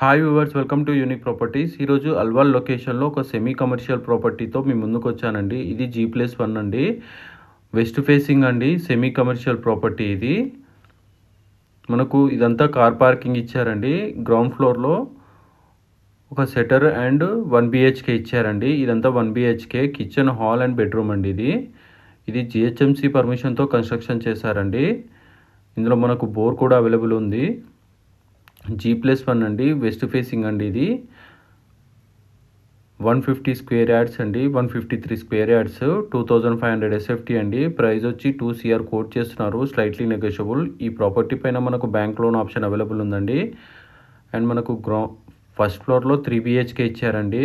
Hi viewers, welcome to unique properties. ఈరోజు అల్వాల్ లొకేషన్లో ఒక సెమీ కమర్షియల్ ప్రాపర్టీతో మీ ముందుకు వచ్చానండి. ఇది G+1 అండి, వెస్ట్ ఫేసింగ్ అండి, సెమీ కమర్షియల్ ప్రాపర్టీ ఇది. మనకు ఇదంతా కార్ పార్కింగ్ ఇచ్చారండి. గ్రౌండ్ ఫ్లోర్లో ఒక సెటర్ అండ్ 1 BHK ఇచ్చారండి. ఇదంతా 1 BHK, kitchen, hall and bedroom అండి. ఇది GHMC పర్మిషన్తో కన్స్ట్రక్షన్ చేశారండి. ఇందులో మనకు బోర్ కూడా అవైలబుల్ ఉంది. G+1 అండి, వెస్ట్ ఫేసింగ్ అండి. ఇది 150 స్క్వేర్ యార్డ్స్ అండి, 153 స్క్వేర్ యార్డ్స్, 2500 SFT అండి. ప్రైస్ వచ్చి 2 CR కోట్ చేస్తున్నారు, స్లైట్లీ నెగోషియబుల్. ఈ ప్రాపర్టీ పైన మనకు బ్యాంక్ లోన్ ఆప్షన్ అవైలబుల్ ఉందండి. అండ్ మనకు ఫస్ట్ ఫ్లోర్లో 3 BHK ఇచ్చారండి.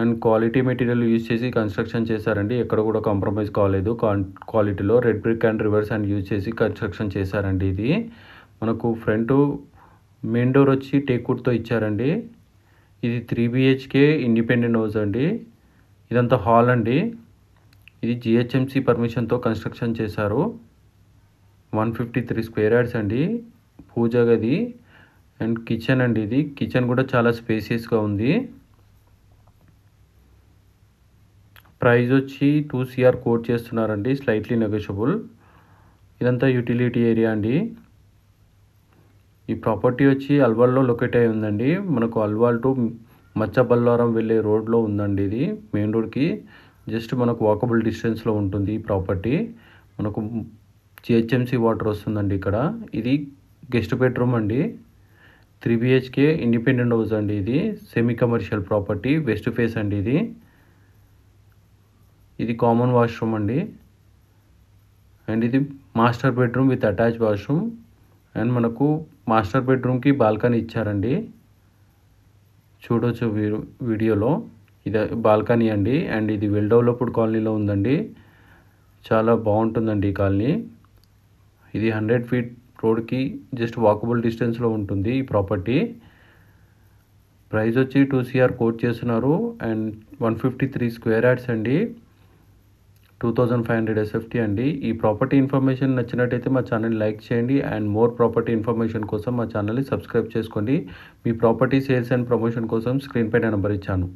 అండ్ క్వాలిటీ మెటీరియల్ యూజ్ చేసి కన్స్ట్రక్షన్ చేశారండి. ఎక్కడ కూడా కాంప్రమైజ్ కాలేదు క్వాలిటీలో. Red brick and reverse and use చేసి కన్స్ట్రక్షన్ చేశారండి. ఇది మనకు ఫ్రంట్ మెయిన్ డోర్ వచ్చి టేక్వుడ్తో ఇచ్చారండి. ఇది 3 BHK ఇండిపెండెంట్ హౌస్ అండి. ఇదంతా హాల్ అండి. ఇది GHMC పర్మిషన్తో కన్స్ట్రక్షన్ చేశారు. 153 స్క్వేర్ యార్డ్స్ అండి. పూజ గది అండ్ కిచెన్ అండి. ఇది కిచెన్ కూడా చాలా స్పేసియస్గా ఉంది. ప్రైస్ వచ్చి 2 CR కోట్ చేస్తున్నారండి, స్లైట్లీ నెగోషియబుల్. ఇదంతా యూటిలిటీ ఏరియా అండి. ఈ ప్రాపర్టీ వచ్చి అల్వాల్లో లొకేట్ అయి ఉందండి. మనకు అల్వాల్ టు మచ్చబల్లారం వెళ్ళే రోడ్లో ఉందండి. ఇది మెయిన్ రోడ్కి జస్ట్ మనకు వాకబుల్ డిస్టెన్స్లో ఉంటుంది ఈ ప్రాపర్టీ. మనకు GHMC వాటర్ వస్తుందండి ఇక్కడ. ఇది గెస్ట్ బెడ్రూమ్ అండి. 3 BHK ఇండిపెండెంట్ హౌస్ అండి. ఇది semi commercial property, west face అండి. ఇది కామన్ వాష్రూమ్ అండి. అండ్ ఇది master bedroom with attach washroom. And మనకు మాస్టర్ బెడ్రూమ్కి బాల్కనీ ఇచ్చారండి, చూడొచ్చు వీడియోలో. ఇది బాల్కనీ అండి. అండ్ ఇది వెల్ డెవలప్డ్ కాలనీలో ఉందండి. చాలా బాగుంటుందండి ఈ కాలనీ. ఇది 100 feet రోడ్కి జస్ట్ వాకబుల్ డిస్టెన్స్లో ఉంటుంది ఈ ప్రాపర్టీ. ప్రైస్ వచ్చి 2 CR కోట్ చేస్తున్నారు. అండ్ 153 స్క్వేర్ యార్డ్స్ అండి, 2500 SFT అండి. ఈ ప్రాపర్టీ ఇన్ఫర్మేషన్ నచ్చినట్టయితే మా ఛానల్ లైక్ చేయండి. అండ్ మోర్ ప్రాపర్టీ ఇన్ఫర్మేషన్ కోసం మా ఛానల్ని సబ్స్క్రైబ్ చేసుకోండి. మీ ప్రాపర్టీ సేల్స్ అండ్ ప్రమోషన్ కోసం స్క్రీన్ పైన నెంబర్ ఇచ్చాను.